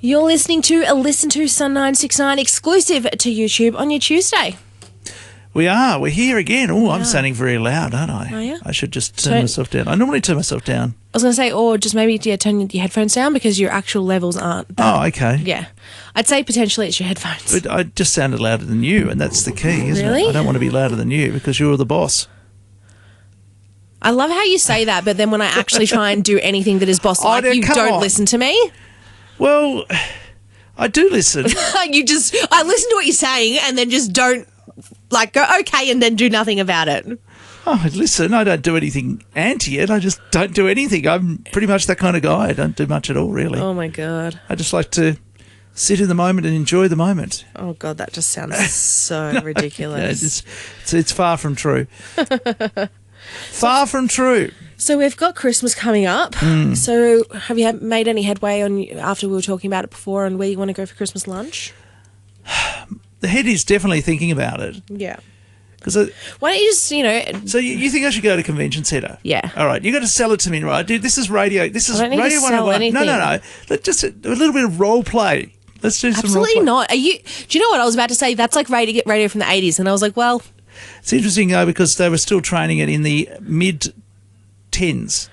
You're listening to a Listen to Sun 969 exclusive to YouTube on your Tuesday. We are. We're here again. Oh, I'm sounding very loud, aren't I? Oh, yeah? I should just turn myself down. I normally turn myself down. I was going to say, or just maybe turn your headphones down because your actual levels aren't that. Oh, okay. Yeah. I'd say potentially it's your headphones. But I just sounded louder than you, and that's the key, isn't Really? it? I don't want to be louder than you because you're the boss. I love how you say that, but then when I actually try and do anything that is boss-like, you don't listen to me. Well, I do listen. I listen to what you're saying and then just don't, go, okay, and then do nothing about it. Oh, listen, I don't do anything anti it. I just don't do anything. I'm pretty much that kind of guy. I don't do much at all, really. Oh, my God. I just like to sit in the moment and enjoy the moment. Oh, God, that just sounds so ridiculous. It's far from true. Far from true. So we've got Christmas coming up. So have you made any headway on, after we were talking about it before, on where you want to go for Christmas lunch? The head is definitely thinking about it. Yeah. Why don't you just, So you think I should go to Convention Centre? Yeah. All right, you got to sell it to me, right? Dude, this is radio. This is I don't need Radio to sell 101. anything. No. Let's just a little bit of role play. Let's do some Absolutely role play. not. Do you know what I was about to say? That's like radio from the 80s. And I was like, well... It's interesting, though, because they were still training it in the mid-10s.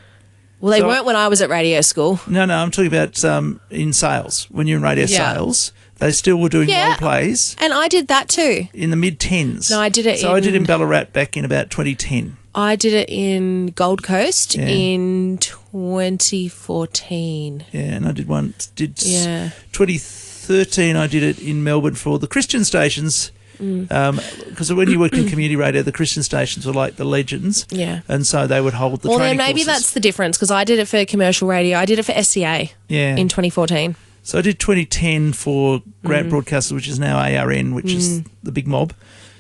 Well, they weren't when I was at radio school. No, I'm talking about in sales. When you're in radio sales, they still were doing role plays. And I did that too. In the mid-10s. No, I did it I did in Ballarat back in about 2010. I did it in Gold Coast in 2014. Yeah, and I did 2013 I did it in Melbourne for the Christian stations. Because when you worked in community radio, the Christian stations were like the legends. Yeah. And so they would hold the training Well, then maybe courses. that's the difference, because I did it for commercial radio. I did it for SCA in 2014. So I did 2010 for Grant Broadcasters, which is now ARN, which is the big mob.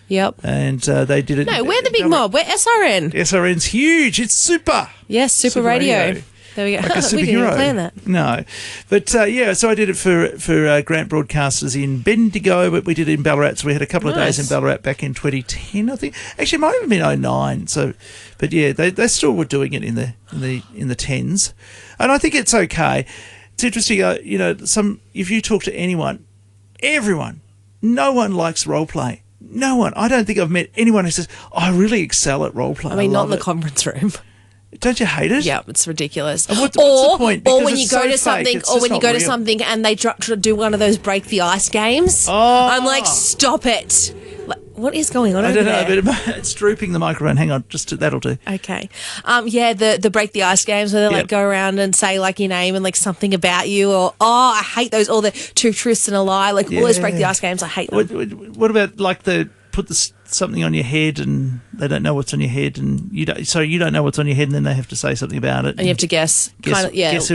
Yep. And they did it. No, we're the big mob. We're SRN. SRN's huge. It's super. Yes, super radio. There we go. Like a superhero. We didn't even plan that. No. But, so I did it for Grant Broadcasters in Bendigo, but we did it in Ballarat. So we had a couple of days in Ballarat back in 2010, I think. Actually, it might have been 2009. So, but yeah, they still were doing it in the 10s. And I think it's okay. It's interesting, if you talk to anyone, everyone, no one likes role play. No one. I don't think I've met anyone who says, I really excel at role play. I mean, not in the conference room. Don't you hate it? Yeah, it's ridiculous. And what's the point? Or Because when you go to something, something and they do one of those break the ice games. Oh. I'm like, stop it! Like, what is going on I over don't there? know, but it's drooping the microphone. Hang on, that'll do. Okay. The break the ice games where they go around and say like your name and like something about you, or I hate those, or the two truths and a lie, all those break the ice games. I hate them. What about like put something on your head and they don't know what's on your head, and you don't know what's on your head, and then they have to say something about it, and you have to guess who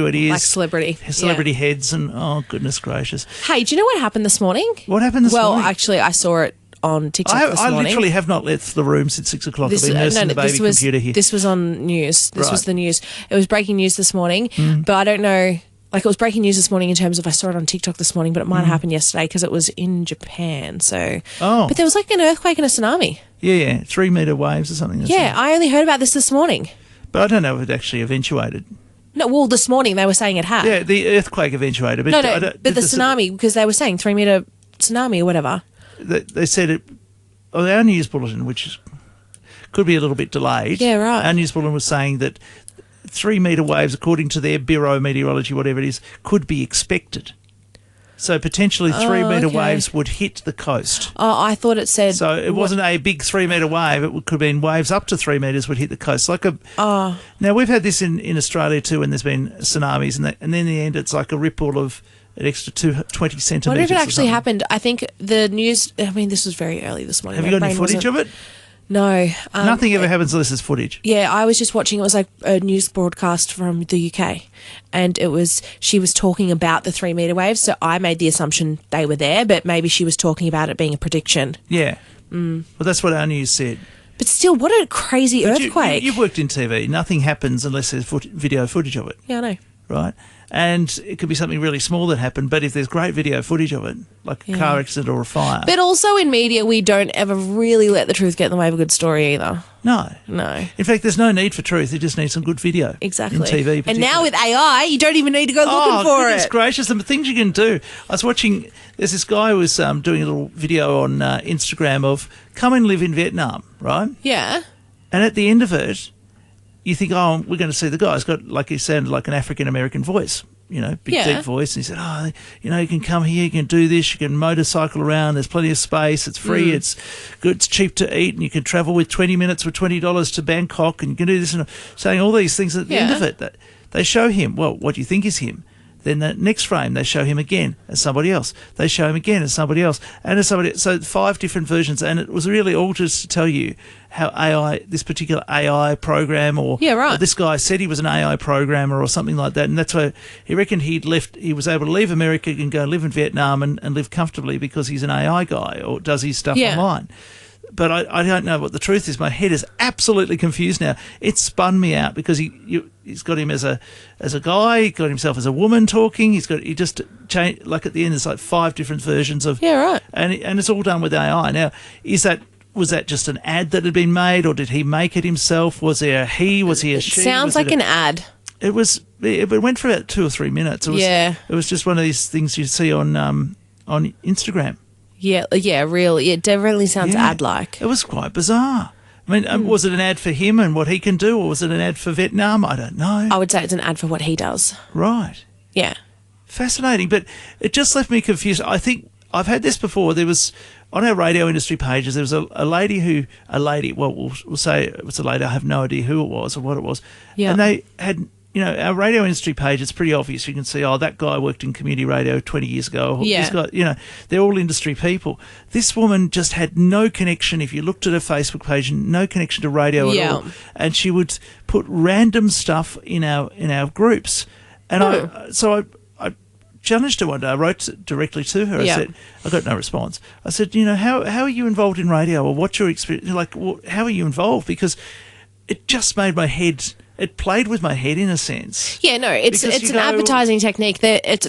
it is, like celebrity heads, and oh goodness gracious. Hey, do you know what happened this morning? What happened this morning? Well, actually, I saw it on TikTok this morning. I literally have not left the room since 6 o'clock. I've been nursing the baby computer here. This was on news. This was the news. It was breaking news this morning, but I don't know. Like, it was breaking news this morning in terms of I saw it on TikTok this morning, but it might have happened yesterday because it was in Japan. So, but there was like an earthquake and a tsunami. Yeah, 3-meter waves or something. Yeah, I only heard about this morning. But I don't know if it actually eventuated. No, well, this morning they were saying it had. Yeah, the earthquake eventuated. But but the tsunami, because they were saying 3-meter tsunami or whatever. They said it. Oh, our news bulletin, which could be a little bit delayed. Yeah, right. Our news bulletin was saying that 3-meter waves, according to their Bureau of Meteorology, whatever it is, could be expected. So potentially 3-meter waves would hit the coast. Oh, I thought it said... So it wasn't a big 3-meter wave. It could have been waves up to 3 metres would hit the coast. Now, we've had this in Australia too, when there's been tsunamis, and then in the end it's like a ripple of an extra 20 centimetres. What if it actually happened? I think the news... I mean, this was very early this morning. Have you got any footage of it? No. Nothing ever happens unless there's footage. Yeah, I was just watching, it was like a news broadcast from the UK, and she was talking about the 3-meter waves, so I made the assumption they were there, but maybe she was talking about it being a prediction. Yeah. Well, that's what our news said. But still, what a crazy earthquake. You've worked in TV. Nothing happens unless there's video footage of it. Yeah, I know. Right? And it could be something really small that happened, but if there's great video footage of it, like a car accident or a fire. But also in media, we don't ever really let the truth get in the way of a good story either. No. In fact, there's no need for truth. You just need some good video. Exactly. In TV. And now with AI, you don't even need to go looking for it. Goodness gracious, the things you can do. I was watching, there's this guy who was doing a little video on Instagram of come and live in Vietnam, right? Yeah. And at the end of it, you think, oh, we're going to see the guy. He's got, like, he sounded like an African-American voice, big, deep voice. And he said, oh, you can come here, you can do this, you can motorcycle around, there's plenty of space, it's free, it's good, it's cheap to eat, and you can travel with 20 minutes for $20 to Bangkok, and you can do this, and saying all these things at the end of it. That they show him, well, what do you think is him? Then the next frame, they show him again as somebody else. They show him again as somebody else and as somebody else. So 5 different versions. And it was really all just to tell you how this particular AI program or this guy said he was an AI programmer or something like that. And that's why he reckoned he was able to leave America and go and live in Vietnam and live comfortably because he's an AI guy or does his stuff online. But I don't know what the truth is. My head is absolutely confused now. It spun me out because he's got him as a guy, he got himself as a woman talking. He just changed, like at the end there's like 5 different versions of and it's all done with AI. Now, was that just an ad that had been made, or did he make it himself? Was there a he? Was he a she? Sounds like an ad. It was. It went for about 2 or 3 minutes. It was just one of these things you see on Instagram. Really. It definitely sounds ad-like. It was quite bizarre. I mean, was it an ad for him and what he can do, or was it an ad for Vietnam? I don't know. I would say it's an ad for what he does. Right. Yeah. Fascinating, but it just left me confused. I think I've had this before. There was, on our radio industry pages, there was a lady, well, we'll say it was a lady, I have no idea who it was or what it was. Yeah. And they had... our radio industry page, it's pretty obvious. You can see, that guy worked in community radio 20 years ago. This guy, they're all industry people. This woman just had no connection. If you looked at her Facebook page, no connection to radio at all. And she would put random stuff in our groups. And I challenged her one day. I wrote directly to her. I said, I got no response. I said, how are you involved in radio, or what's your experience? Like, how are you involved? Because it just made my head... It played with my head in a sense. Yeah, no, it's an advertising technique.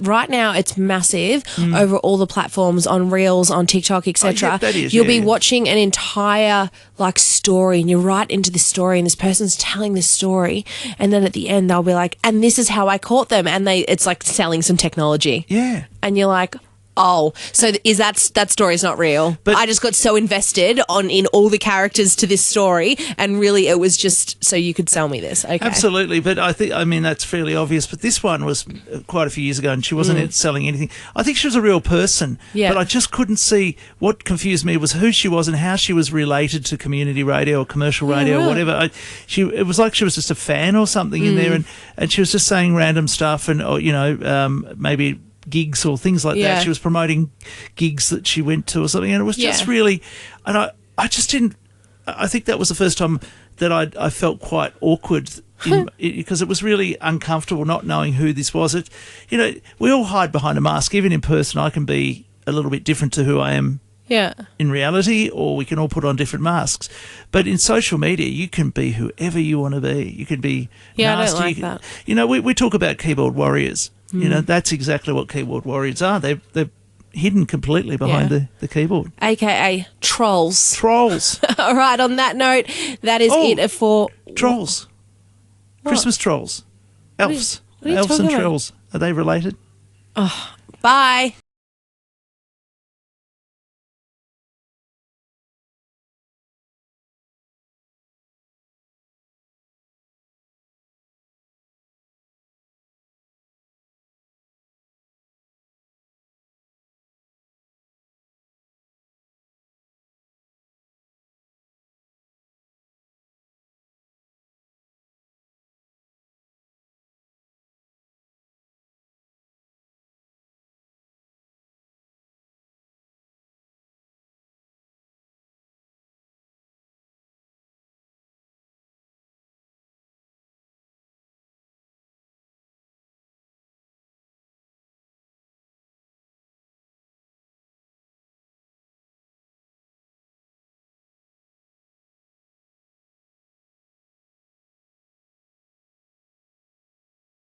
Right now it's massive over all the platforms, on Reels, on TikTok, etc. You'll be watching an entire story, and you're right into this story, and this person's telling this story, and then at the end they'll be like, "And this is how I caught them," and it's like selling some technology. Yeah, and you're like, oh, so is that story's not real? But I just got so invested in all the characters to this story, and really it was just so you could sell me this. Okay, absolutely. But I mean that's fairly obvious. But this one was quite a few years ago, and she wasn't selling anything. I think she was a real person. Yeah. But I just couldn't see. What confused me was who she was and how she was related to community radio or commercial radio or whatever. It was like she was just a fan or something in there, and she was just saying random stuff, and maybe gigs or things like that. She was promoting gigs that she went to or something, and it was just really, and I just didn't. I think that was the first time that I felt quite awkward because it was really uncomfortable not knowing who this was. We all hide behind a mask. Even in person, I can be a little bit different to who I am. Yeah. In reality, or we can all put on different masks. But in social media, you can be whoever you want to be. You can be nasty. I don't like that. We talk about keyboard warriors. That's exactly what keyboard warriors are. They're hidden completely behind the keyboard. AKA trolls. Trolls. All right, on that note, that is it for... Trolls. What? Christmas trolls. Elves. What are you Elves and about? trolls. Are they related? Oh, bye.